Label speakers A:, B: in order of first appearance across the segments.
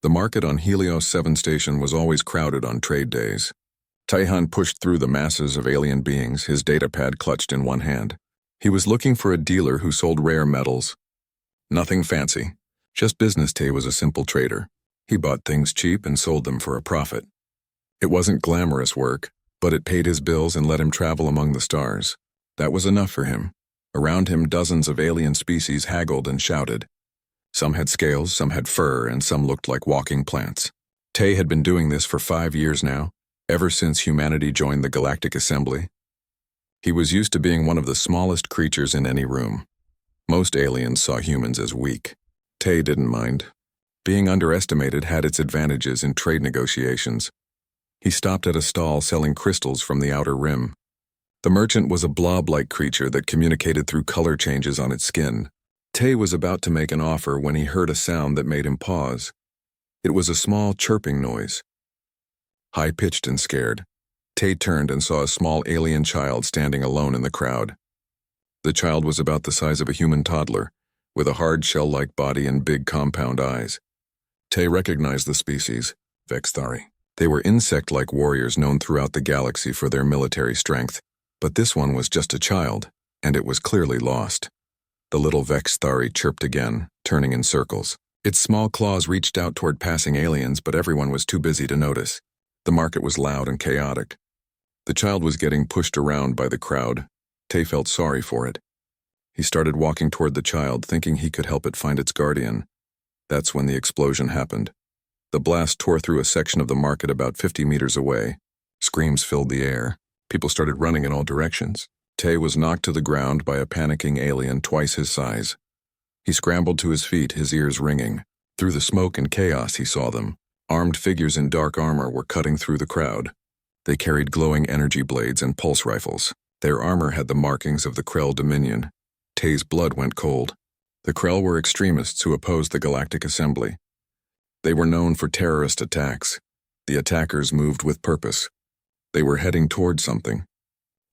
A: The market on Helios 7 station was always crowded on trade days. Taihan pushed through the masses of alien beings, his datapad clutched in one hand. He was looking for a dealer who sold rare metals. Nothing fancy, just business. Tai was a simple trader. He bought things cheap and sold them for a profit. It wasn't glamorous work, but it paid his bills and let him travel among the stars. That was enough for him. Around him, dozens of alien species haggled and shouted. Some had scales, some had fur, and some looked like walking plants. Tai had been doing this for 5 years now, ever since humanity joined the Galactic Assembly. He was used to being one of the smallest creatures in any room. Most aliens saw humans as weak. Tai didn't mind. Being underestimated had its advantages in trade negotiations. He stopped at a stall selling crystals from the outer rim. The merchant was a blob-like creature that communicated through color changes on its skin. Tai was about to make an offer when he heard a sound that made him pause. It was a small chirping noise. High-pitched and scared, Tai turned and saw a small alien child standing alone in the crowd. The child was about the size of a human toddler, with a hard shell-like body and big compound eyes. Tai recognized the species, Vexthari. They were insect-like warriors known throughout the galaxy for their military strength, but this one was just a child, and it was clearly lost. The little Vexthari chirped again, turning in circles. Its small claws reached out toward passing aliens, but everyone was too busy to notice. The market was loud and chaotic. The child was getting pushed around by the crowd. Tai felt sorry for it. He started walking toward the child, thinking he could help it find its guardian. That's when the explosion happened. The blast tore through a section of the market about 50 meters away. Screams filled the air. People started running in all directions. Tai was knocked to the ground by a panicking alien twice his size. He scrambled to his feet, his ears ringing. Through the smoke and chaos he saw them. Armed figures in dark armor were cutting through the crowd. They carried glowing energy blades and pulse rifles. Their armor had the markings of the Krell Dominion. Tai's blood went cold. The Krell were extremists who opposed the Galactic Assembly. They were known for terrorist attacks. The attackers moved with purpose. They were heading toward something.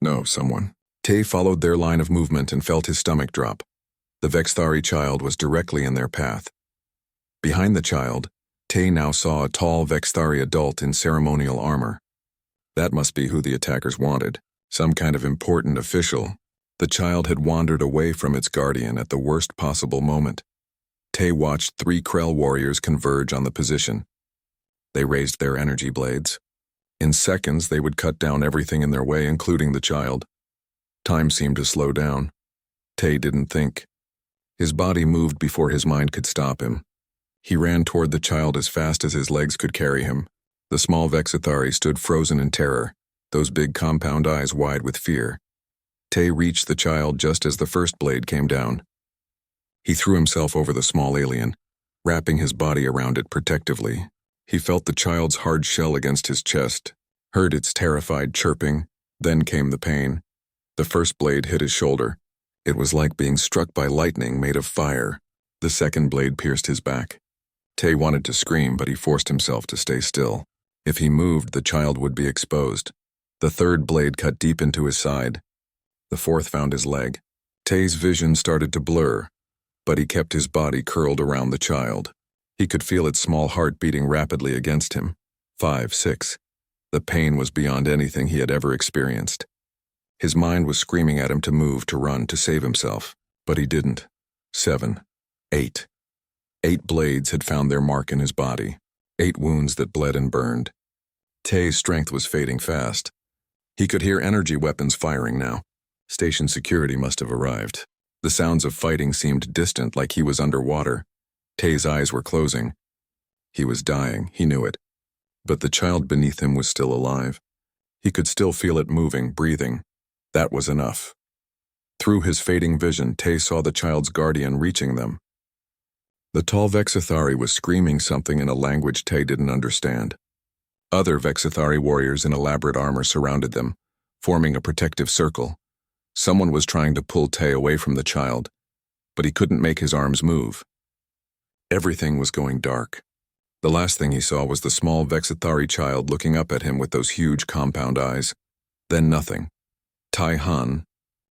A: No, someone. Tai followed their line of movement and felt his stomach drop. The Vexthari child was directly in their path. Behind the child, Tai now saw a tall Vexthari adult in ceremonial armor. That must be who the attackers wanted, some kind of important official. The child had wandered away from its guardian at the worst possible moment. Tai watched 3 Krell warriors converge on the position. They raised their energy blades. In seconds, they would cut down everything in their way, including the child. Time seemed to slow down. Tai didn't think. His body moved before his mind could stop him. He ran toward the child as fast as his legs could carry him. The small Vexthari stood frozen in terror, those big compound eyes wide with fear. Tai reached the child just as the first blade came down. He threw himself over the small alien, wrapping his body around it protectively. He felt the child's hard shell against his chest, heard its terrified chirping, then came the pain. The first blade hit his shoulder. It was like being struck by lightning made of fire. The second blade pierced his back. Tai wanted to scream, but he forced himself to stay still. If he moved, the child would be exposed. The third blade cut deep into his side. The fourth found his leg. Tai's vision started to blur, but he kept his body curled around the child. He could feel its small heart beating rapidly against him. 5, 6. The pain was beyond anything he had ever experienced. His mind was screaming at him to move, to run, to save himself, but he didn't. 7, 8. 8 blades had found their mark in his body. 8 wounds that bled and burned. Tai's strength was fading fast. He could hear energy weapons firing now. Station security must have arrived. The sounds of fighting seemed distant, like he was underwater. Tai's eyes were closing. He was dying, he knew it. But the child beneath him was still alive. He could still feel it moving, breathing. That was enough. Through his fading vision, Tai saw the child's guardian reaching them. The tall Vexthari was screaming something in a language Tai didn't understand. Other Vexthari warriors in elaborate armor surrounded them, forming a protective circle. Someone was trying to pull Tai away from the child, but he couldn't make his arms move. Everything was going dark. The last thing he saw was the small Vexthari child looking up at him with those huge compound eyes. Then nothing. Taihan,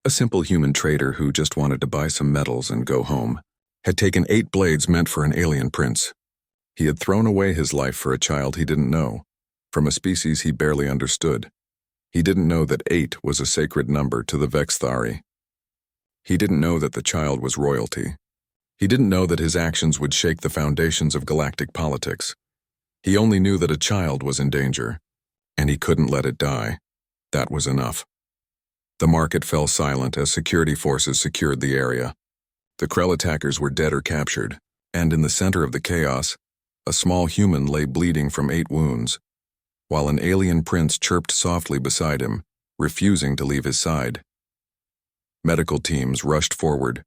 A: a simple human trader who just wanted to buy some metals and go home, had taken 8 blades meant for an alien prince. He had thrown away his life for a child he didn't know, from a species he barely understood. He didn't know that 8 was a sacred number to the Vexthari. He didn't know that the child was royalty. He didn't know that his actions would shake the foundations of galactic politics. He only knew that a child was in danger, and he couldn't let it die. That was enough. The market fell silent as security forces secured the area. The Krell attackers were dead or captured, and in the center of the chaos, a small human lay bleeding from 8 wounds, while an alien prince chirped softly beside him, refusing to leave his side. Medical teams rushed forward.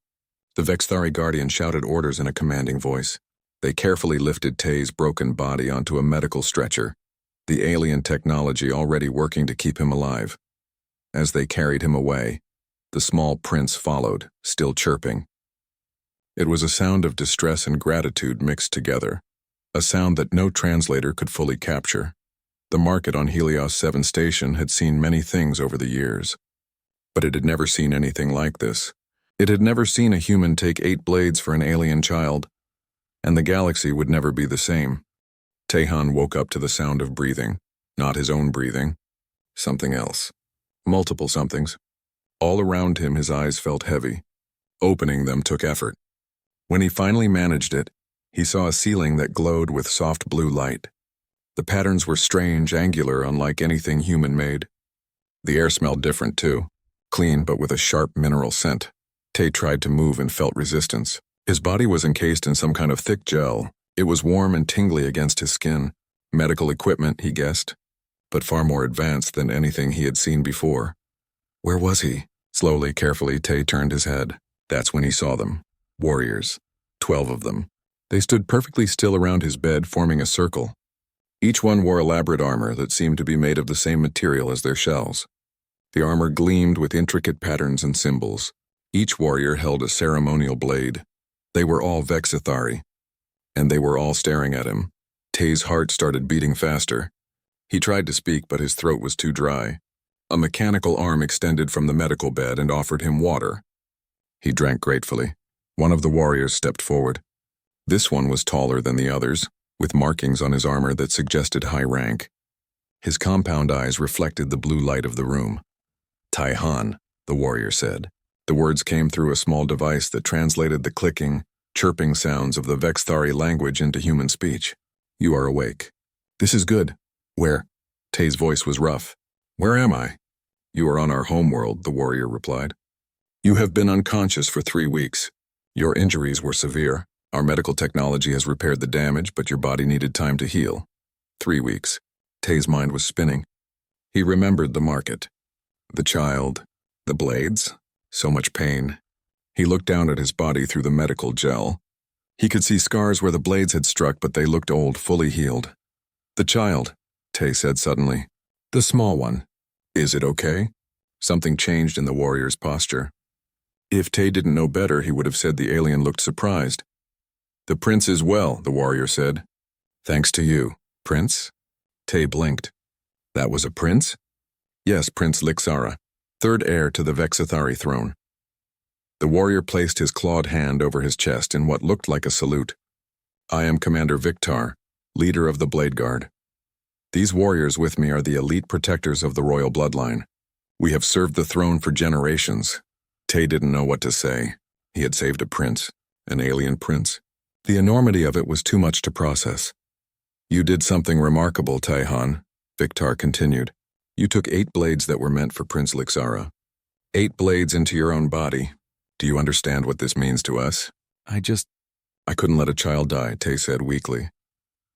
A: The Vexthari Guardian shouted orders in a commanding voice. They carefully lifted Tay's broken body onto a medical stretcher, the alien technology already working to keep him alive. As they carried him away, the small prince followed, still chirping. It was a sound of distress and gratitude mixed together, a sound that no translator could fully capture. The market on Helios 7 Station had seen many things over the years, but it had never seen anything like this. It had never seen a human take 8 blades for an alien child, and the galaxy would never be the same. Tayhan woke up to the sound of breathing, not his own breathing, something else. Multiple somethings. All around him his eyes felt heavy. Opening them took effort. When he finally managed it, he saw a ceiling that glowed with soft blue light. The patterns were strange, angular, unlike anything human-made. The air smelled different too, clean but with a sharp mineral scent. Tay tried to move and felt resistance. His body was encased in some kind of thick gel. It was warm and tingly against his skin. Medical equipment, he guessed, but far more advanced than anything he had seen before. Where was he? Slowly, carefully, Tay turned his head. That's when he saw them. Warriors. 12 of them. They stood perfectly still around his bed, forming a circle. Each one wore elaborate armor that seemed to be made of the same material as their shells. The armor gleamed with intricate patterns and symbols. Each warrior held a ceremonial blade. They were all Vexithari, and they were all staring at him. Tay's heart started beating faster. He tried to speak, but his throat was too dry. A mechanical arm extended from the medical bed and offered him water. He drank gratefully. One of the warriors stepped forward. This one was taller than the others, with markings on his armor that suggested high rank. His compound eyes reflected the blue light of the room. Tayhan, the warrior said. The words came through a small device that translated the clicking, chirping sounds of the Vexthari language into human speech. You are awake. This is good. Where? Tay's voice was rough. Where am I? You are on our homeworld, the warrior replied. You have been unconscious for 3 weeks. Your injuries were severe. Our medical technology has repaired the damage, but your body needed time to heal. 3 weeks. Tay's mind was spinning. He remembered the market. The child. The blades. So much pain. He looked down at his body through the medical gel. He could see scars where the blades had struck, but they looked old, fully healed. The child, Tay said suddenly. The small one. Is it okay? Something changed in the warrior's posture. If Tay didn't know better, he would have said the alien looked surprised. The prince is well, the warrior said. Thanks to you. Prince? Tay blinked. That was a prince? Yes, Prince Lixara, 3rd heir to the Vexithari throne. The warrior placed his clawed hand over his chest in what looked like a salute. I am Commander Victar, leader of the Blade Guard. These warriors with me are the elite protectors of the royal bloodline. We have served the throne for generations. Tay didn't know what to say. He had saved a prince, an alien prince. The enormity of it was too much to process. You did something remarkable, Tayhan, Victar continued. You took 8 blades that were meant for Prince Lixara. 8 blades into your own body. Do you understand what this means to us? I couldn't let a child die, Tay said weakly.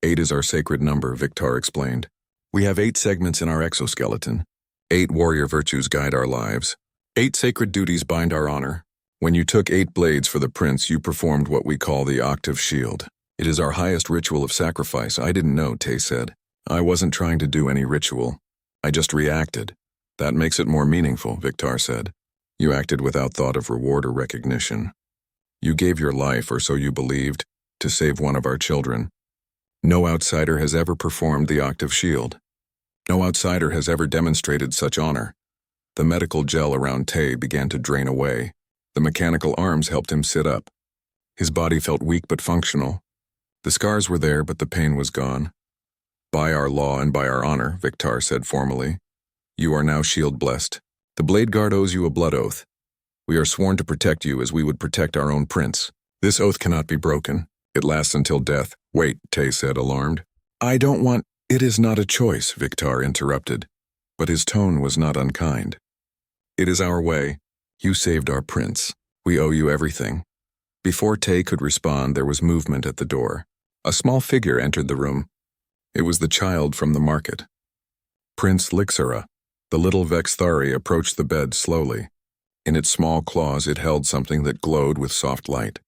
A: 8 is our sacred number, Victar explained. We have 8 segments in our exoskeleton. 8 warrior virtues guide our lives. 8 sacred duties bind our honor. When you took 8 blades for the prince, you performed what we call the octave shield. It is our highest ritual of sacrifice. I didn't know, Tay said. I wasn't trying to do any ritual. I just reacted. That makes it more meaningful, Victar said. You acted without thought of reward or recognition. You gave your life, or so you believed, to save one of our children. No outsider has ever performed the octave shield. No outsider has ever demonstrated such honor. The medical gel around Tay began to drain away. The mechanical arms helped him sit up. His body felt weak but functional. The scars were there, but the pain was gone. By our law and by our honor, Victar said formally. You are now shield-blessed. The Blade Guard owes you a blood oath. We are sworn to protect you as we would protect our own prince. This oath cannot be broken. It lasts until death. Wait, Tay said, alarmed. I don't want— It is not a choice, Victar interrupted. But his tone was not unkind. It is our way. You saved our prince. We owe you everything. Before Tay could respond, there was movement at the door. A small figure entered the room. It was the child from the market. Prince Lixara. The little Vexthari approached the bed slowly. In its small claws it held something that glowed with soft light.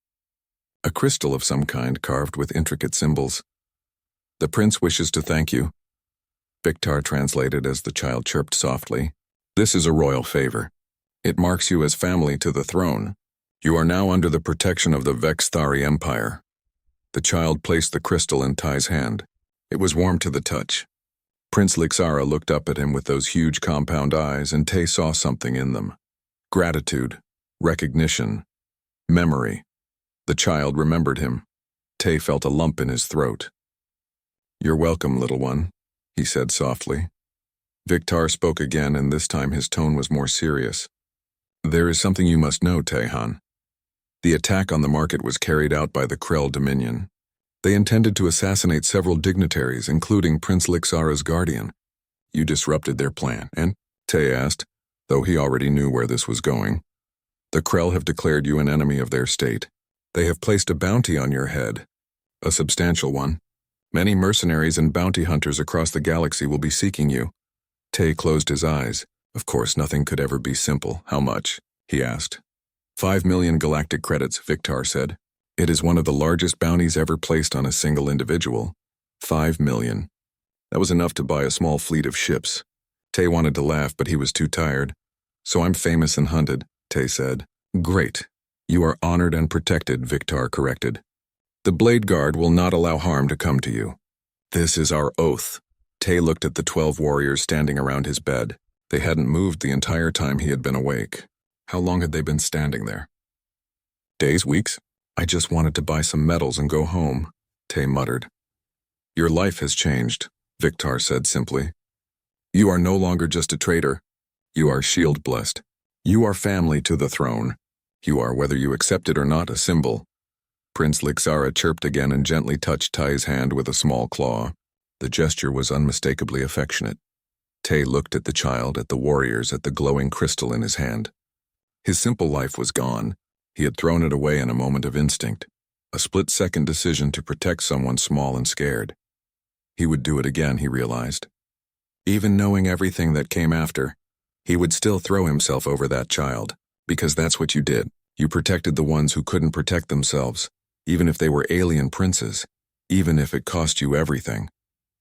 A: A crystal of some kind carved with intricate symbols. The prince wishes to thank you. Victar translated as the child chirped softly. This is a royal favor. It marks you as family to the throne. You are now under the protection of the Vexthari Empire. The child placed the crystal in Ty's hand. It was warm to the touch. Prince Lixara looked up at him with those huge compound eyes, and Tay saw something in them. Gratitude, recognition, memory. The child remembered him. Tay felt a lump in his throat. You're welcome, little one, he said softly. Victar spoke again, and this time his tone was more serious. There is something you must know, Tayhan. The attack on the market was carried out by the Krell Dominion. They intended to assassinate several dignitaries, including Prince Lixara's guardian. You disrupted their plan, and, Tay asked, though he already knew where this was going. The Krell have declared you an enemy of their state. They have placed a bounty on your head, a substantial one. Many mercenaries and bounty hunters across the galaxy will be seeking you. Tay closed his eyes. Of course, nothing could ever be simple. How much? He asked. 5 million galactic credits, Victar said. It is one of the largest bounties ever placed on a single individual. 5 million. That was enough to buy a small fleet of ships. Tay wanted to laugh, but he was too tired. So I'm famous and hunted, Tay said. Great. You are honored and protected, Victar corrected. The Blade Guard will not allow harm to come to you. This is our oath. Tay looked at the 12 warriors standing around his bed. They hadn't moved the entire time he had been awake. How long had they been standing there? Days, weeks? I just wanted to buy some medals and go home, Tay muttered. Your life has changed, Victar said simply. You are no longer just a traitor. You are shield-blessed. You are family to the throne. You are, whether you accept it or not, a symbol. Prince Lixara chirped again and gently touched Ty's hand with a small claw. The gesture was unmistakably affectionate. Tay looked at the child, at the warriors, at the glowing crystal in his hand. His simple life was gone. He had thrown it away in a moment of instinct, a split-second decision to protect someone small and scared. He would do it again, he realized. Even knowing everything that came after, he would still throw himself over that child, because that's what you did. You protected the ones who couldn't protect themselves, even if they were alien princes, even if it cost you everything.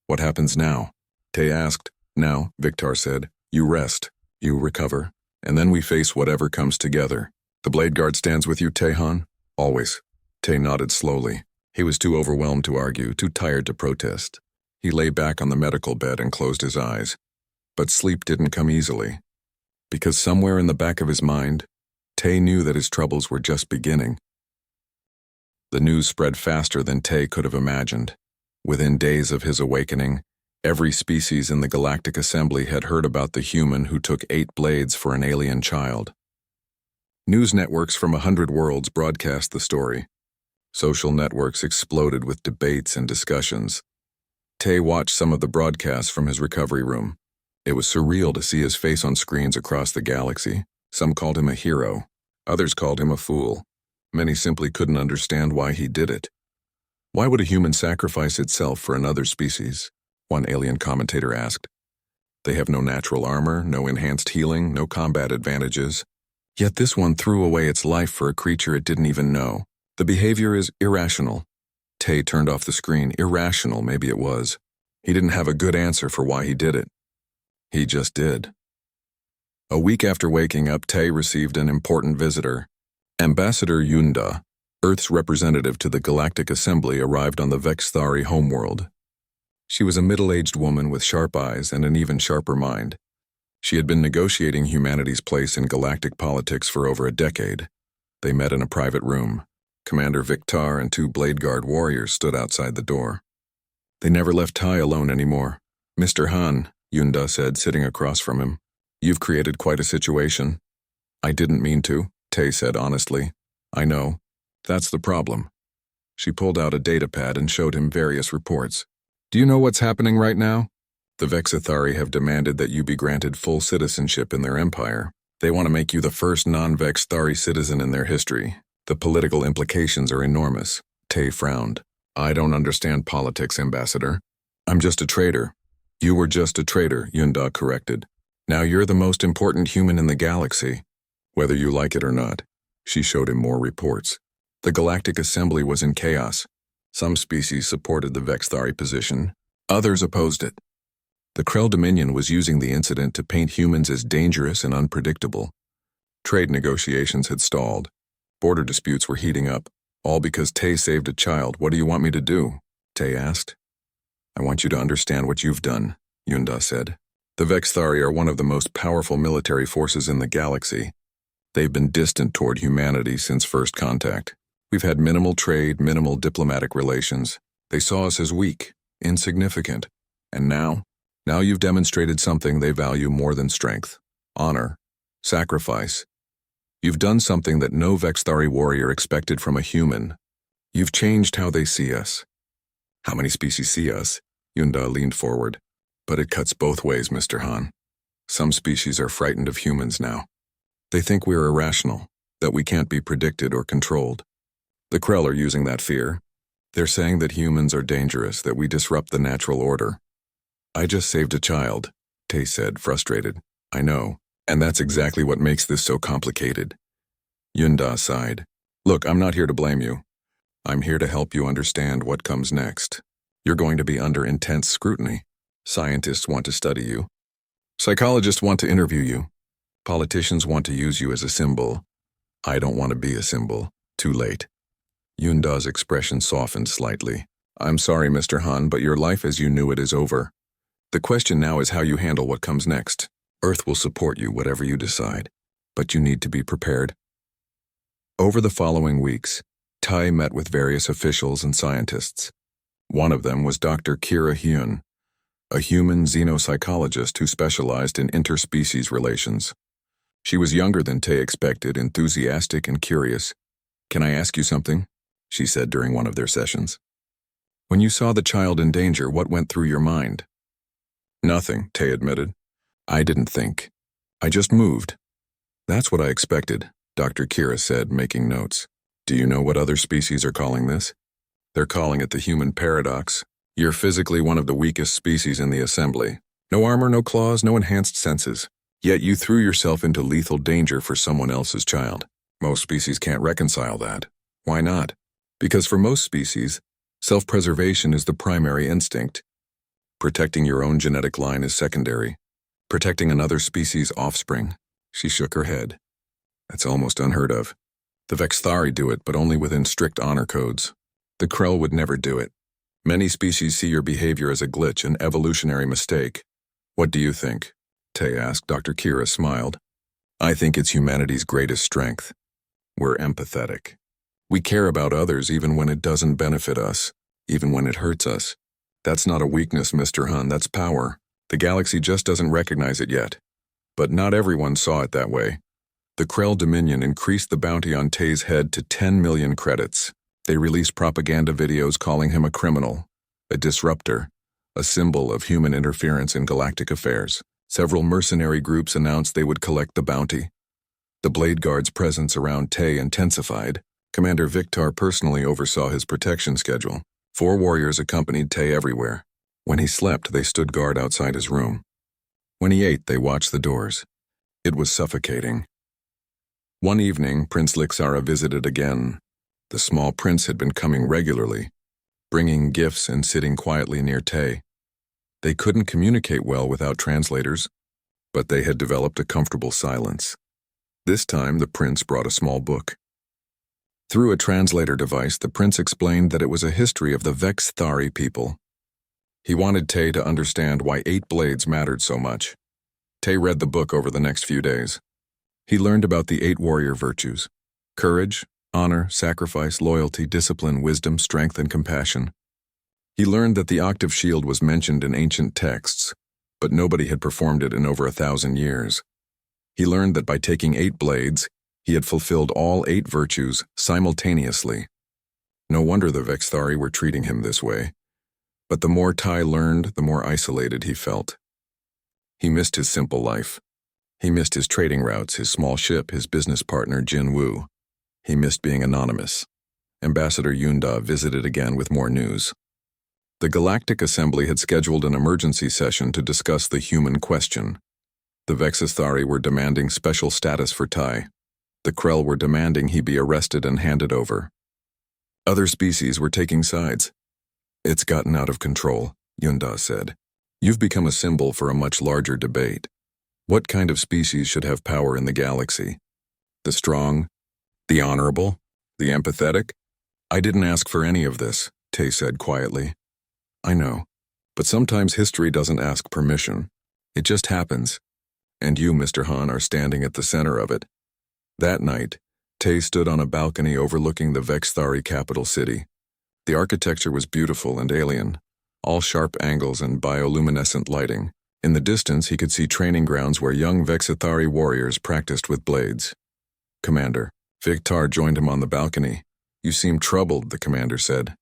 A: What happens now? Tay asked. Now, Victar said, you rest, you recover, and then we face whatever comes together. The Blade Guard stands with you, Tayhan? Always. Tay nodded slowly. He was too overwhelmed to argue, too tired to protest. He lay back on the medical bed and closed his eyes. But sleep didn't come easily. Because somewhere in the back of his mind, Tay knew that his troubles were just beginning. The news spread faster than Tay could have imagined. Within days of his awakening, every species in the Galactic Assembly had heard about the human who took 8 blades for an alien child. News networks from 100 worlds broadcast the story. Social networks exploded with debates and discussions. Tay watched some of the broadcasts from his recovery room. It was surreal to see his face on screens across the galaxy. Some called him a hero. Others called him a fool. Many simply couldn't understand why he did it. Why would a human sacrifice itself for another species? One alien commentator asked. They have no natural armor, no enhanced healing, no combat advantages. Yet this one threw away its life for a creature it didn't even know. The behavior is irrational. Tay turned off the screen. Irrational, maybe it was. He didn't have a good answer for why he did it. He just did. A week after waking up, Tay received an important visitor. Ambassador Yunda, Earth's representative to the Galactic Assembly, arrived on the Vexthari homeworld. She was a middle-aged woman with sharp eyes and an even sharper mind. She had been negotiating humanity's place in galactic politics for over a decade. They met in a private room. Commander Victar and two Blade Guard warriors stood outside the door. They never left Tai alone anymore. Mr. Han, Yunda said, sitting across from him. You've created quite a situation. I didn't mean to, Tai said honestly. I know. That's the problem. She pulled out a datapad and showed him various reports. Do you know what's happening right now? The Vexithari have demanded that you be granted full citizenship in their empire. They want to make you the first non-Vexithari citizen in their history. The political implications are enormous. Tai frowned. I don't understand politics, Ambassador. I'm just a trader. You were just a trader, Yunda corrected. Now you're the most important human in the galaxy, whether you like it or not. She showed him more reports. The Galactic Assembly was in chaos. Some species supported the Vexithari position. Others opposed it. The Krell Dominion was using the incident to paint humans as dangerous and unpredictable. Trade negotiations had stalled. Border disputes were heating up, all because Tai saved a child. What do you want me to do? Tai asked. I want you to understand what you've done, Yunda said. The Vexithari are one of the most powerful military forces in the galaxy. They've been distant toward humanity since first contact. We've had minimal trade, minimal diplomatic relations. They saw us as weak, insignificant. And now you've demonstrated something they value more than strength. Honor. Sacrifice. You've done something that no Vexithari warrior expected from a human. You've changed how they see us. How many species see us? Yunda leaned forward. But it cuts both ways, Mr. Han. Some species are frightened of humans now. They think we're irrational, that we can't be predicted or controlled. The Krell are using that fear. They're saying that humans are dangerous, that we disrupt the natural order. I just saved a child, Tai said, frustrated. I know, and that's exactly what makes this so complicated. Yunda sighed. Look, I'm not here to blame you. I'm here to help you understand what comes next. You're going to be under intense scrutiny. Scientists want to study you. Psychologists want to interview you. Politicians want to use you as a symbol. I don't want to be a symbol. Too late. Yunda's expression softened slightly. I'm sorry, Mr. Han, but your life as you knew it is over. The question now is how you handle what comes next. Earth will support you, whatever you decide. But you need to be prepared. Over the following weeks, Tai met with various officials and scientists. One of them was Dr. Kira Hyun, a human xenopsychologist who specialized in interspecies relations. She was younger than Tai expected, enthusiastic and curious. Can I ask you something? She said during one of their sessions. When you saw the child in danger, what went through your mind? Nothing, Tai admitted. I didn't think. I just moved. That's what I expected, Dr. Kira said, making notes. Do you know what other species are calling this? They're calling it the human paradox. You're physically one of the weakest species in the assembly. No armor, no claws, no enhanced senses. Yet you threw yourself into lethal danger for someone else's child. Most species can't reconcile that. Why not? Because for most species, self-preservation is the primary instinct. Protecting your own genetic line is secondary. Protecting another species' offspring. She shook her head. That's almost unheard of. The Vexithari do it, but only within strict honor codes. The Krell would never do it. Many species see your behavior as a glitch, an evolutionary mistake. What do you think? Tai asked. Dr. Kira smiled. I think it's humanity's greatest strength. We're empathetic. We care about others even when it doesn't benefit us, even when it hurts us. That's not a weakness, Mr. Han, that's power. The galaxy just doesn't recognize it yet. But not everyone saw it that way. The Krell Dominion increased the bounty on Tai's head to 10 million credits. They released propaganda videos calling him a criminal, a disruptor, a symbol of human interference in galactic affairs. Several mercenary groups announced they would collect the bounty. The Blade Guard's presence around Tai intensified. Commander Victar personally oversaw his protection schedule. 4 warriors accompanied Tai everywhere. When he slept, they stood guard outside his room. When he ate, they watched the doors. It was suffocating. One evening, Prince Lixara visited again. The small prince had been coming regularly, bringing gifts and sitting quietly near Tai. They couldn't communicate well without translators, but they had developed a comfortable silence. This time, the prince brought a small book. Through a translator device, the prince explained that it was a history of the Vexithari people. He wanted Tai to understand why 8 blades mattered so much. Tai read the book over the next few days. He learned about the 8 warrior virtues: courage, Honor, sacrifice, loyalty, discipline, wisdom, strength, and compassion. He learned that the octave shield was mentioned in ancient texts, but nobody had performed it in over 1,000 years. He learned that by taking 8 blades, he had fulfilled all 8 virtues simultaneously. No wonder the Vexthari were treating him this way. But the more Tai learned, the more isolated he felt. He missed his simple life. He missed his trading routes, his small ship, his business partner Jin Wu. He missed being anonymous. Ambassador Yunda visited again with more news. The Galactic Assembly had scheduled an emergency session to discuss the human question. The Vexithari were demanding special status for Tai. The Krell were demanding he be arrested and handed over. Other species were taking sides. It's gotten out of control, Yunda said. You've become a symbol for a much larger debate. What kind of species should have power in the galaxy? The strong? The honorable? The empathetic? I didn't ask for any of this, Tai said quietly. I know, but sometimes history doesn't ask permission. It just happens. And you, Mr. Han, are standing at the center of it. That night, Tai stood on a balcony overlooking the Vexthari capital city. The architecture was beautiful and alien, all sharp angles and bioluminescent lighting. In the distance, he could see training grounds where young Vexithari warriors practiced with blades. Commander, Victar joined him on the balcony. You seem troubled, the commander said.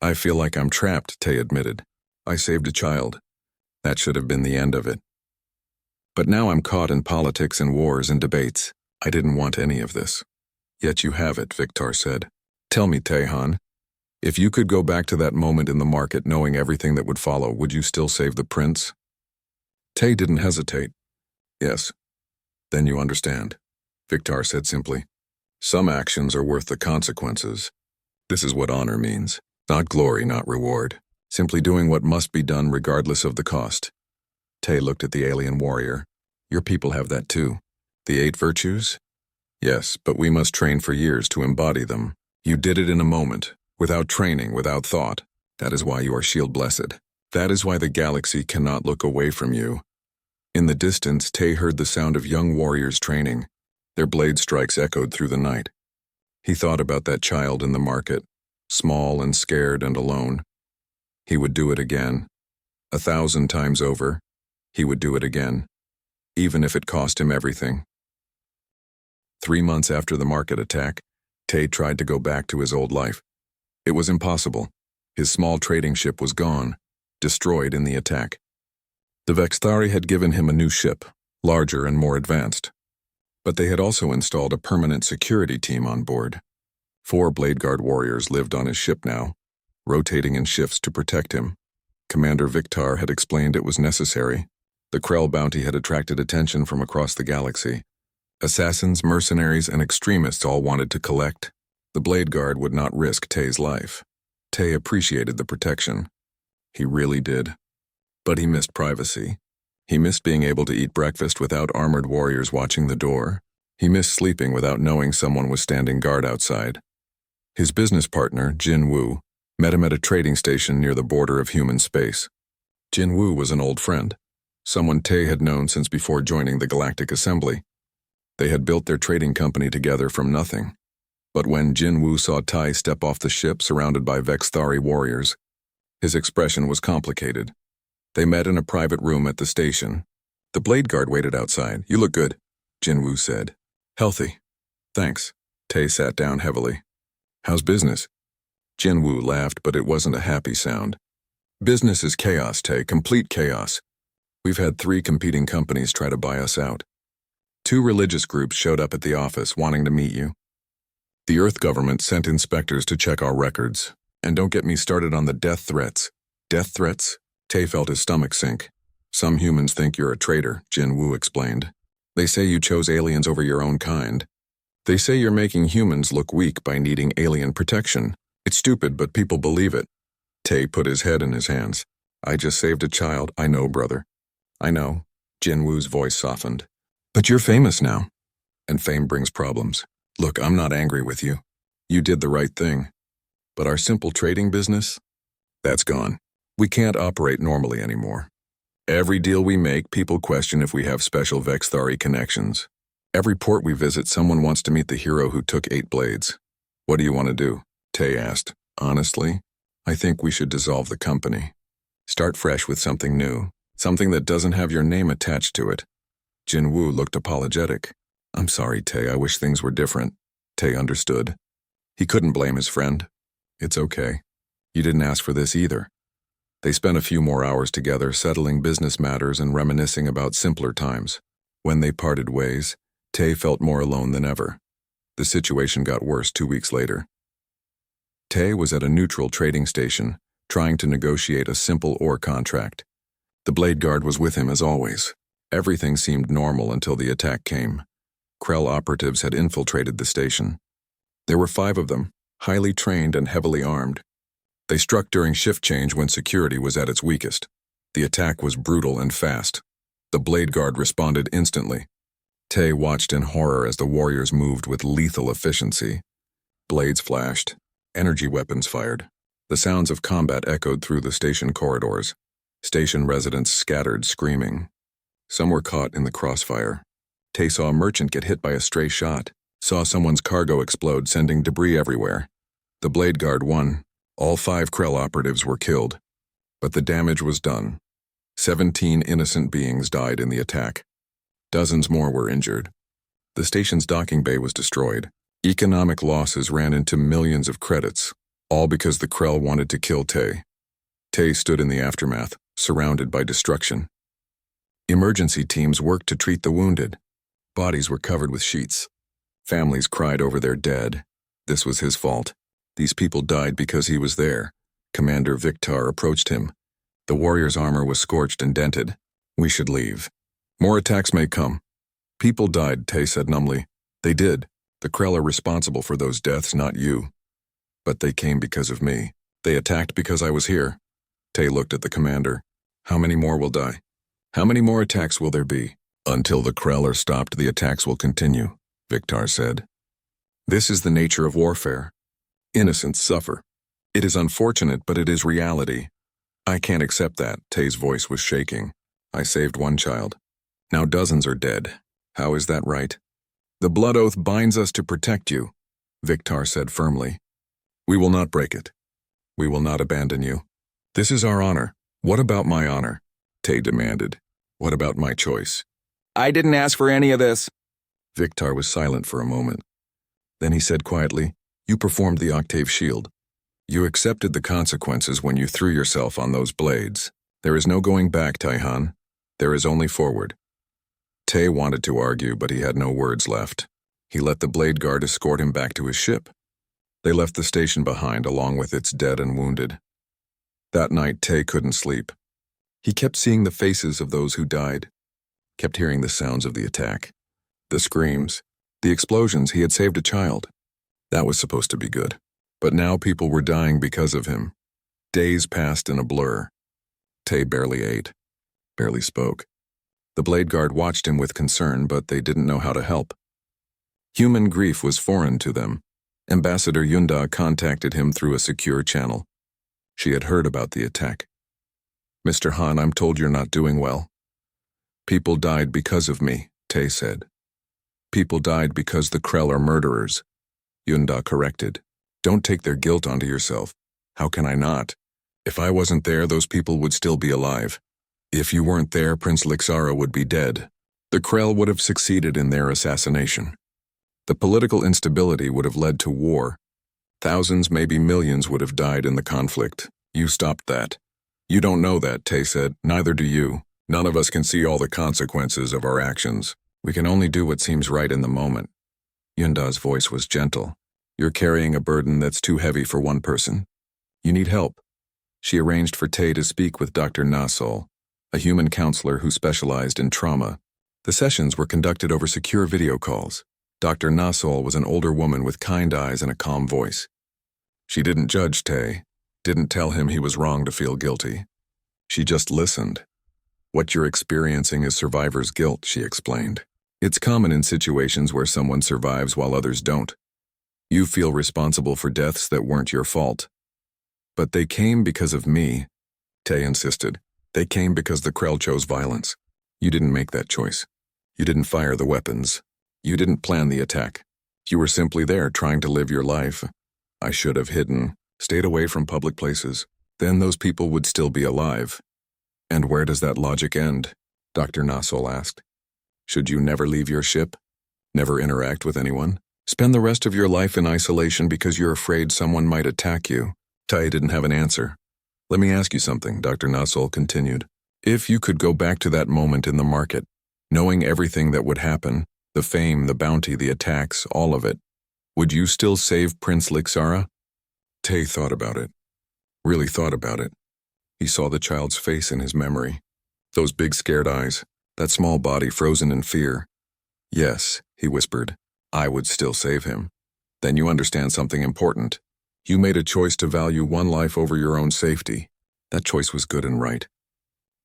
A: I feel like I'm trapped, Tai admitted. I saved a child. That should have been the end of it. But now I'm caught in politics and wars and debates. I didn't want any of this. Yet you have it, Victar said. Tell me, Tai-Han, if you could go back to that moment in the market knowing everything that would follow, would you still save the prince? Tai didn't hesitate. Yes. Then you understand, Victar said simply. Some actions are worth the consequences. This is what honor means. Not glory, not reward. Simply doing what must be done regardless of the cost. Tai looked at the alien warrior. Your people have that too. The 8 virtues? Yes, but we must train for years to embody them. You did it in a moment, without training, without thought. That is why you are shield blessed. That is why the galaxy cannot look away from you. In the distance, Tai heard the sound of young warriors training. Their blade strikes echoed through the night. He thought about that child in the market, small and scared and alone. He would do it again. 1,000 times over, he would do it again, even if it cost him everything. 3 months after the market attack, Tai tried to go back to his old life. It was impossible. His small trading ship was gone, destroyed in the attack. The Vexthari had given him a new ship, larger and more advanced. But they had also installed a permanent security team on board. 4 Blade Guard warriors lived on his ship now, rotating in shifts to protect him. Commander Victar had explained it was necessary. The Krell bounty had attracted attention from across the galaxy. Assassins, mercenaries, and extremists all wanted to collect. The Blade Guard would not risk Tai's life. Tai appreciated the protection. He really did. But he missed privacy. He missed being able to eat breakfast without armored warriors watching the door. He missed sleeping without knowing someone was standing guard outside. His business partner, Jin Wu, met him at a trading station near the border of human space. Jin Wu was an old friend, someone Tai had known since before joining the Galactic Assembly. They had built their trading company together from nothing. But when Jin Wu saw Tai step off the ship surrounded by Vexthari warriors, his expression was complicated. They met in a private room at the station. The Blade Guard waited outside. You look good, Jin Wu said. Healthy. Thanks. Tai sat down heavily. How's business? Jin Wu laughed, but it wasn't a happy sound. Business is chaos, Tai, complete chaos. We've had 3 competing companies try to buy us out. 2 religious groups showed up at the office wanting to meet you. The Earth government sent inspectors to check our records. And don't get me started on the death threats. Death threats? Tai felt his stomach sink. Some humans think you're a traitor, Jin Wu explained. They say you chose aliens over your own kind. They say you're making humans look weak by needing alien protection. It's stupid, but people believe it. Tai put his head in his hands. I just saved a child. I know, brother. I know. Jin Wu's voice softened. But you're famous now. And fame brings problems. Look, I'm not angry with you. You did the right thing. But our simple trading business? That's gone. We can't operate normally anymore. Every deal we make, people question if we have special Vexthari connections. Every port we visit, someone wants to meet the hero who took 8 blades. What do you want to do? Tay asked. Honestly, I think we should dissolve the company. Start fresh with something new, something that doesn't have your name attached to it. Jinwoo looked apologetic. I'm sorry, Tay, I wish things were different. Tay understood. He couldn't blame his friend. It's okay. You didn't ask for this either. They spent a few more hours together settling business matters and reminiscing about simpler times. When they parted ways, Tay felt more alone than ever. The situation got worse 2 weeks later. Tay was at a neutral trading station, trying to negotiate a simple ore contract. The blade guard was with him as always. Everything seemed normal until the attack came. Krell operatives had infiltrated the station. There were 5 of them, highly trained and heavily armed. They struck during shift change when security was at its weakest. The attack was brutal and fast. The blade guard responded instantly. Tay watched in horror as the warriors moved with lethal efficiency. Blades flashed. Energy weapons fired. The sounds of combat echoed through the station corridors. Station residents scattered, screaming. Some were caught in the crossfire. Tay saw a merchant get hit by a stray shot, saw someone's cargo explode, sending debris everywhere. The blade guard won. All 5 Krell operatives were killed. But the damage was done. 17 innocent beings died in the attack. Dozens more were injured. The station's docking bay was destroyed. Economic losses ran into millions of credits, all because the Krell wanted to kill Tay. Tay stood in the aftermath, surrounded by destruction. Emergency teams worked to treat the wounded. Bodies were covered with sheets. Families cried over their dead. This was his fault. These people died because he was there. Commander Victor approached him. The warrior's armor was scorched and dented. We should leave. More attacks may come. People died, Tay said numbly. They did. The Krell are responsible for those deaths, not you. But they came because of me. They attacked because I was here. Tay looked at the commander. How many more will die? How many more attacks will there be? Until the Krell are stopped, the attacks will continue, Victor said. This is the nature of warfare. Innocents suffer. It is unfortunate, but it is reality. I can't accept that. Tay's voice was shaking. I saved 1 child. Now dozens are dead. How is that right? The blood oath binds us to protect you, Victor said firmly. We will not break it. We will not abandon you. This is our honor. What about my honor? Tay demanded. What about my choice? I didn't ask for any of this. Victor was silent for a moment. Then he said quietly, You performed the octave shield. You accepted the consequences when you threw yourself on those blades. There is no going back, Taihan. There is only forward. Tay wanted to argue, but he had no words left. He let the blade guard escort him back to his ship. They left the station behind along with its dead and wounded. That night, Tay couldn't sleep. He kept seeing the faces of those who died, kept hearing the sounds of the attack, the screams, the explosions. He had saved a child. That was supposed to be good. But now people were dying because of him. Days passed in a blur. Tay barely ate, barely spoke. The blade guard watched him with concern, but they didn't know how to help. Human grief was foreign to them. Ambassador Yunda contacted him through a secure channel. She had heard about the attack. Mr. Han, I'm told you're not doing well. People died because of me, Tay said. People died because the Krell are murderers. Yunda corrected. Don't take their guilt onto yourself. How can I not? If I wasn't there, those people would still be alive. If you weren't there, Prince Lixara would be dead. The Krell would have succeeded in their assassination. The political instability would have led to war. Thousands, maybe millions would have died in the conflict. You stopped that. You don't know that, Tay said. Neither do you. None of us can see all the consequences of our actions. We can only do what seems right in the moment. Yunda's voice was gentle. You're carrying a burden that's too heavy for one person. You need help. She arranged for Tay to speak with Dr. Nasol, a human counselor who specialized in trauma. The sessions were conducted over secure video calls. Dr. Nasol was an older woman with kind eyes and a calm voice. She didn't judge Tay, didn't tell him he was wrong to feel guilty. She just listened. What you're experiencing is survivor's guilt, she explained. It's common in situations where someone survives while others don't. You feel responsible for deaths that weren't your fault. But they came because of me, Tay insisted. They came because the Krell chose violence. You didn't make that choice. You didn't fire the weapons. You didn't plan the attack. You were simply there trying to live your life, I should have hidden, stayed away from public places. Then those people would still be alive. And where does that logic end? Dr. Nassel asked. Should you never leave your ship? Never interact with anyone? Spend the rest of your life in isolation because you're afraid someone might attack you? Tai didn't have an answer. Let me ask you something, Dr. Nassel continued. If you could go back to that moment in the market, knowing everything that would happen, the fame, the bounty, the attacks, all of it, would you still save Prince Lixara? Tai thought about it. Really thought about it. He saw the child's face in his memory. Those big scared eyes, that small body frozen in fear. Yes, he whispered, I would still save him. Then you understand something important. You made a choice to value one life over your own safety. That choice was good and right.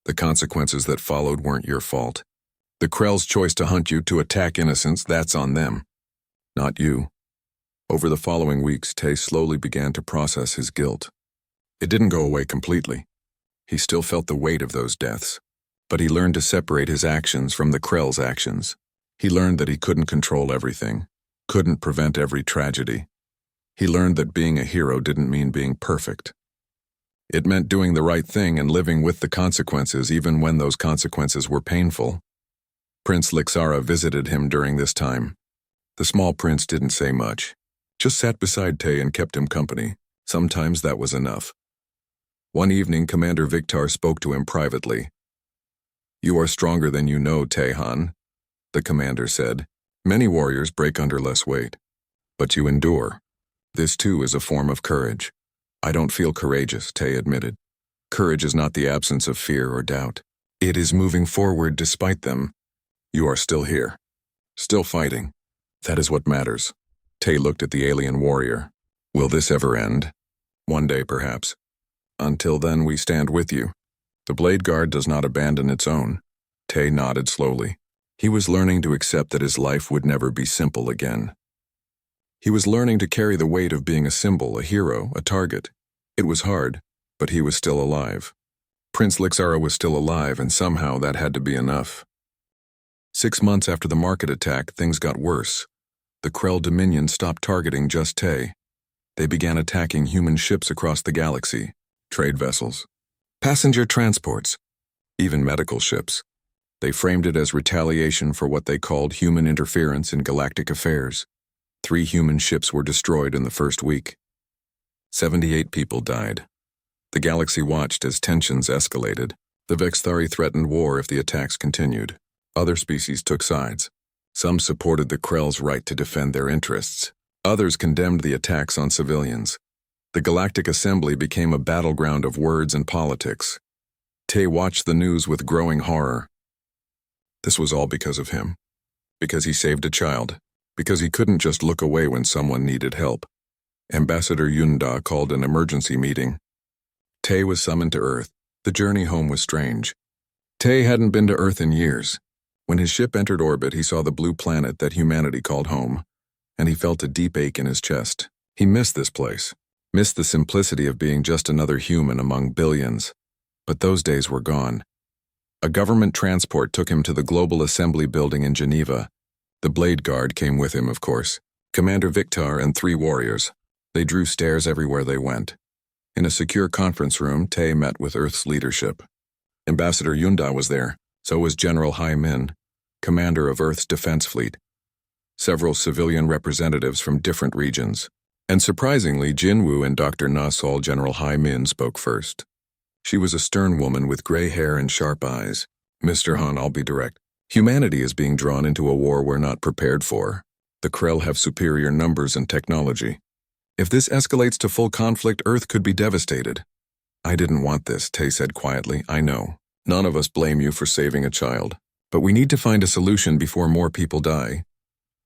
A: The consequences that followed weren't your fault. The Krell's choice to hunt you, to attack innocents, that's on them. Not you. Over the following weeks, Tai slowly began to process his guilt. It didn't go away completely. He still felt the weight of those deaths. But he learned to separate his actions from the Krell's actions. He learned that he couldn't control everything, couldn't prevent every tragedy. He learned that being a hero didn't mean being perfect. It meant doing the right thing and living with the consequences even when those consequences were painful. Prince Lixara visited him during this time. The small prince didn't say much, just sat beside Tai and kept him company. Sometimes that was enough. One evening, Commander Victar spoke to him privately. You are stronger than you know, Tai-Han, the commander said. Many warriors break under less weight. But you endure. This too is a form of courage. I don't feel courageous, Tai admitted. Courage is not the absence of fear or doubt. It is moving forward despite them. You are still here. Still fighting. That is what matters. Tai looked at the alien warrior. Will this ever end? One day, perhaps. Until then, we stand with you. The Blade Guard does not abandon its own. Tai nodded slowly. He was learning to accept that his life would never be simple again. He was learning to carry the weight of being a symbol, a hero, a target. It was hard, but he was still alive. Prince Lixara was still alive, and somehow that had to be enough. 6 months after the market attack, things got worse. The Krell Dominion stopped targeting just Tai. They began attacking human ships across the galaxy, trade vessels, passenger transports, even medical ships. They framed it as retaliation for what they called human interference in galactic affairs. 3 human ships were destroyed in the first week. 78 people died. The galaxy watched as tensions escalated. The Vexthari threatened war if the attacks continued. Other species took sides. Some supported the Krell's right to defend their interests. Others condemned the attacks on civilians. The Galactic Assembly became a battleground of words and politics. Tai watched the news with growing horror. This was all because of him. Because he saved a child. Because he couldn't just look away when someone needed help. Ambassador Yunda called an emergency meeting. Tai was summoned to Earth. The journey home was strange. Tai hadn't been to Earth in years. When his ship entered orbit, he saw the blue planet that humanity called home, and he felt a deep ache in his chest. He missed this place, missed the simplicity of being just another human among billions. But those days were gone. A government transport took him to the Global Assembly building in Geneva. The Blade Guard came with him, of course. Commander Victar and 3 warriors. They drew stares everywhere they went. In a secure conference room, Tai met with Earth's leadership. Ambassador Yunda was there. So was General Hai Min, commander of Earth's defense fleet. Several civilian representatives from different regions. And surprisingly, Jinwoo and Dr. Nassal, General Hai Min, spoke first. She was a stern woman with gray hair and sharp eyes. Mr. Han, I'll be direct. Humanity is being drawn into a war we're not prepared for. The Krell have superior numbers and technology. If this escalates to full conflict, Earth could be devastated. I didn't want this, Tai said quietly. I know. None of us blame you for saving a child. But we need to find a solution before more people die.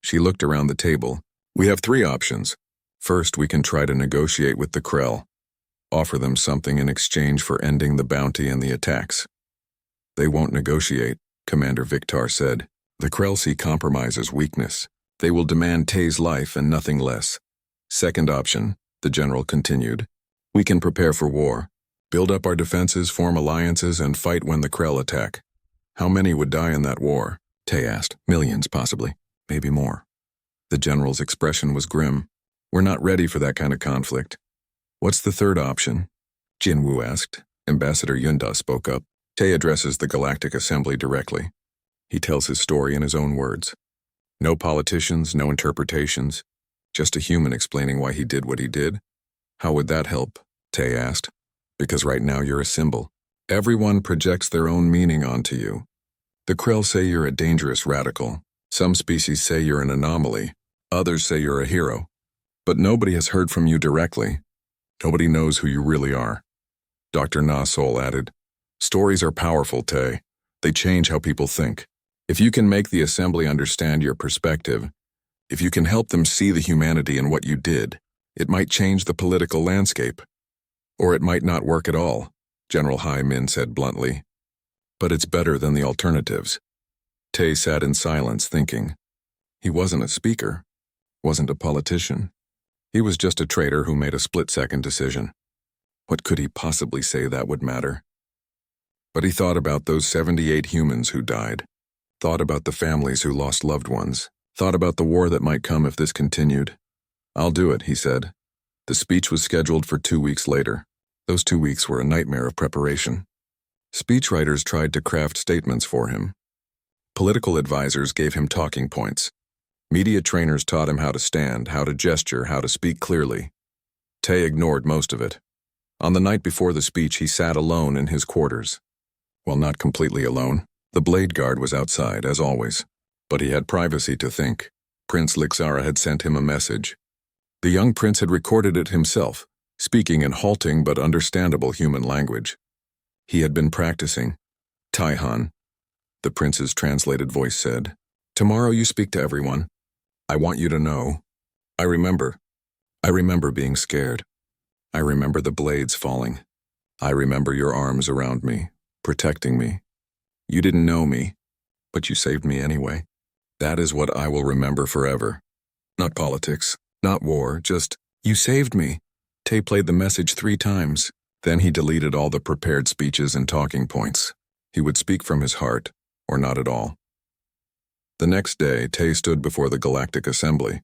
A: She looked around the table. We have 3 options. First, we can try to negotiate with the Krell. Offer them something in exchange for ending the bounty and the attacks. They won't negotiate, Commander Victar said. The Krell see compromise as weakness. They will demand Tai's life and nothing less. Second option, the general continued. We can prepare for war. Build up our defenses, form alliances, and fight when the Krell attack. How many would die in that war? Tai asked. Millions, possibly. Maybe more. The general's expression was grim. We're not ready for that kind of conflict. What's the third option? Jinwoo asked. Ambassador Yunda spoke up. Tay addresses the Galactic Assembly directly. He tells his story in his own words. No politicians, no interpretations. Just a human explaining why he did what he did. How would that help? Tay asked. Because right now you're a symbol. Everyone projects their own meaning onto you. The Krell say you're a dangerous radical. Some species say you're an anomaly. Others say you're a hero. But nobody has heard from you directly. Nobody knows who you really are. Dr. Na Sol added, Stories are powerful, Tay. They change how people think. If you can make the assembly understand your perspective, if you can help them see the humanity in what you did, it might change the political landscape. Or it might not work at all, General Hai Min said bluntly. But it's better than the alternatives. Tay sat in silence thinking. He wasn't a speaker, wasn't a politician. He was just a trader who made a split-second decision. What could he possibly say that would matter? But he thought about those 78 humans who died, thought about the families who lost loved ones, thought about the war that might come if this continued. I'll do it, he said. The speech was scheduled for 2 weeks later. Those 2 weeks were a nightmare of preparation. Speechwriters tried to craft statements for him. Political advisors gave him talking points. Media trainers taught him how to stand, how to gesture, how to speak clearly. Tay ignored most of it. On the night before the speech, he sat alone in his quarters. Well, not completely alone. The blade guard was outside, as always. But he had privacy to think. Prince Lixara had sent him a message. The young prince had recorded it himself, speaking in halting but understandable human language. He had been practicing. Taihan, the prince's translated voice said, Tomorrow you speak to everyone. I want you to know. I remember being scared. I remember the blades falling. I remember your arms around me, protecting me. You didn't know me, but you saved me anyway. That is what I will remember forever. Not politics, not war, just, you saved me. Tay played the message 3 times. Then he deleted all the prepared speeches and talking points. He would speak from his heart, or not at all. The next day, Tay stood before the Galactic Assembly.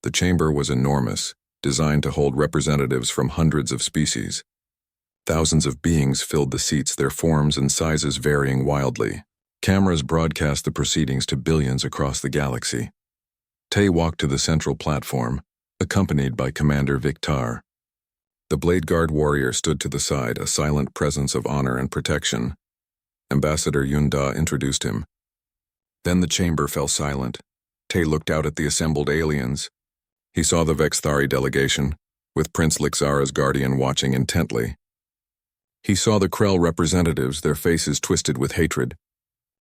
A: The chamber was enormous, designed to hold representatives from hundreds of species. Thousands of beings filled the seats, their forms and sizes varying wildly. Cameras broadcast the proceedings to billions across the galaxy. Tay walked to the central platform, accompanied by Commander Victar. The Blade Guard warrior stood to the side, a silent presence of honor and protection. Ambassador Yunda introduced him. Then the chamber fell silent. Tay looked out at the assembled aliens. He saw the Vexthari delegation, with Prince Lixara's guardian watching intently. He saw the Krell representatives, their faces twisted with hatred.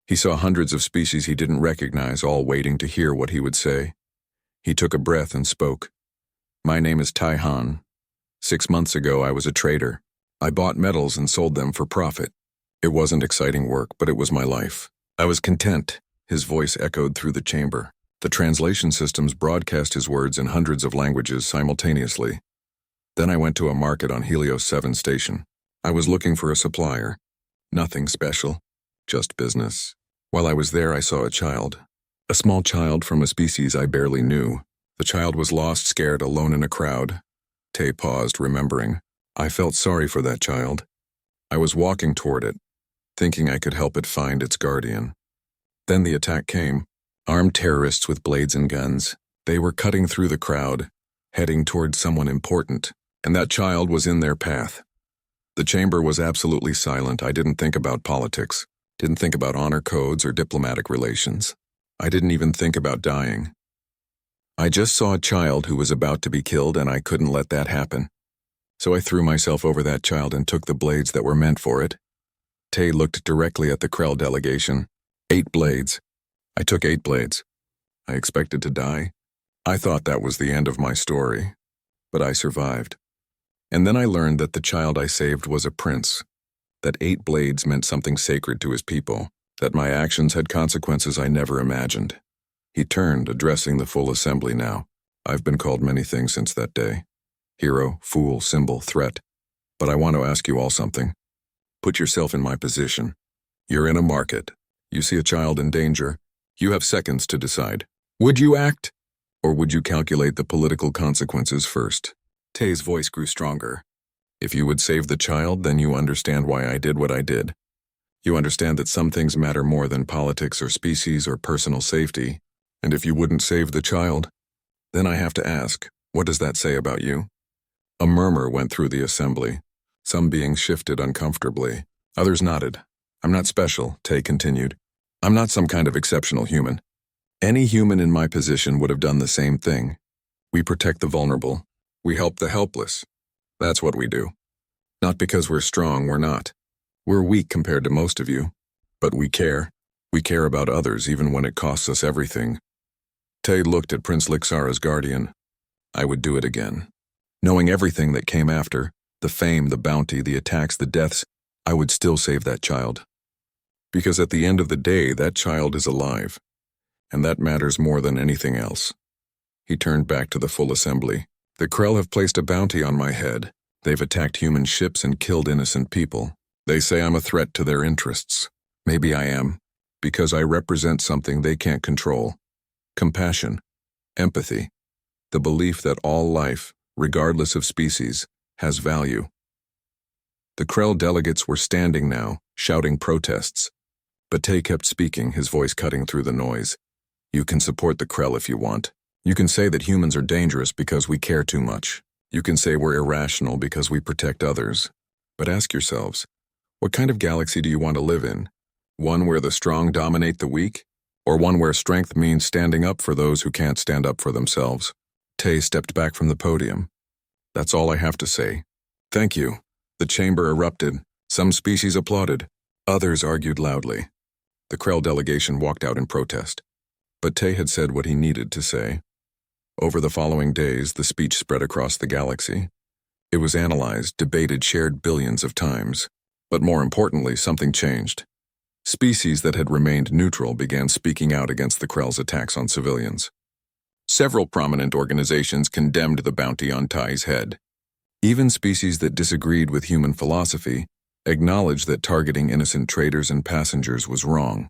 A: He saw hundreds of species he didn't recognize, all waiting to hear what he would say. He took a breath and spoke. My name is Taihan. 6 months ago, I was a trader. I bought metals and sold them for profit. It wasn't exciting work, but it was my life. I was content. His voice echoed through the chamber. The translation systems broadcast his words in hundreds of languages simultaneously. Then I went to a market on Helios 7 station. I was looking for a supplier. Nothing special, just business. While I was there, I saw a child. A small child from a species I barely knew. The child was lost, scared, alone in a crowd. Tay paused, remembering. I felt sorry for that child. I was walking toward it, thinking I could help it find its guardian. Then the attack came. Armed terrorists with blades and guns. They were cutting through the crowd, heading toward someone important, and that child was in their path. The chamber was absolutely silent. I didn't think about politics, didn't think about honor codes or diplomatic relations. I didn't even think about dying. I just saw a child who was about to be killed, and I couldn't let that happen. So I threw myself over that child and took the blades that were meant for it. Tay looked directly at the Krell delegation. 8 blades. I took 8 blades. I expected to die. I thought that was the end of my story. But I survived. And then I learned that the child I saved was a prince. That 8 blades meant something sacred to his people. That my actions had consequences I never imagined. He turned, addressing the full assembly now. I've been called many things since that day. Hero, fool, symbol, threat. But I want to ask you all something. Put yourself in my position. You're in a market. You see a child in danger. You have seconds to decide. Would you act? Or would you calculate the political consequences first? Tay's voice grew stronger. If you would save the child, then you understand why I did what I did. You understand that some things matter more than politics or species or personal safety. And if you wouldn't save the child, then I have to ask, what does that say about you? A murmur went through the assembly. Some beings shifted uncomfortably. Others nodded. I'm not special, Tay continued. I'm not some kind of exceptional human. Any human in my position would have done the same thing. We protect the vulnerable. We help the helpless. That's what we do. Not because we're strong, we're not. We're weak compared to most of you. But we care. We care about others even when it costs us everything. Tay looked at Prince Lixara's guardian. I would do it again. Knowing everything that came after, the fame, the bounty, the attacks, the deaths, I would still save that child. Because at the end of the day, that child is alive. And that matters more than anything else. He turned back to the full assembly. The Krell have placed a bounty on my head. They've attacked human ships and killed innocent people. They say I'm a threat to their interests. Maybe I am, because I represent something they can't control. Compassion, empathy, the belief that all life, regardless of species, has value. The Krell delegates were standing now, shouting protests. But Tay kept speaking, his voice cutting through the noise. You can support the Krell if you want. You can say that humans are dangerous because we care too much. You can say we're irrational because we protect others. But ask yourselves, what kind of galaxy do you want to live in? One where the strong dominate the weak? Or one where strength means standing up for those who can't stand up for themselves? Tay stepped back from the podium. That's all I have to say. Thank you. The chamber erupted. Some species applauded. Others argued loudly. The Krell delegation walked out in protest. But Tay had said what he needed to say. Over the following days, the speech spread across the galaxy. It was analyzed, debated, shared billions of times. But more importantly, something changed. Species that had remained neutral began speaking out against the Krell's attacks on civilians. Several prominent organizations condemned the bounty on Tai's head. Even species that disagreed with human philosophy acknowledged that targeting innocent traders and passengers was wrong.